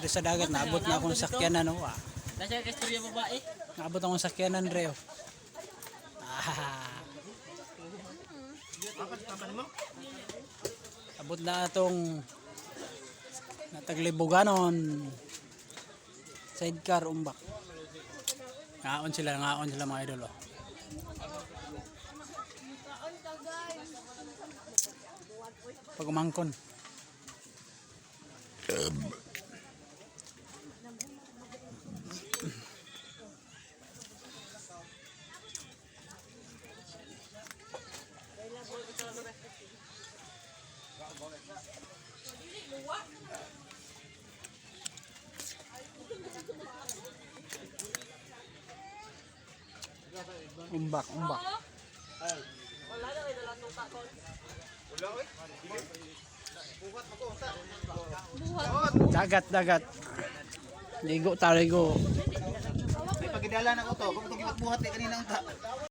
dito sa dagat, naabot na akong sakyanan, oh. Nasa kasturya babae. Naabot akong sakyanan, Reo. Ah. Abot na itong nataglibuganon. Sidecar, umbak. Ngaon sila mga idol, oh. Pag umangkon. Umbak. Dagat. Ligo. May pagidala na ko to. Kung ito gibuhat kanina unta.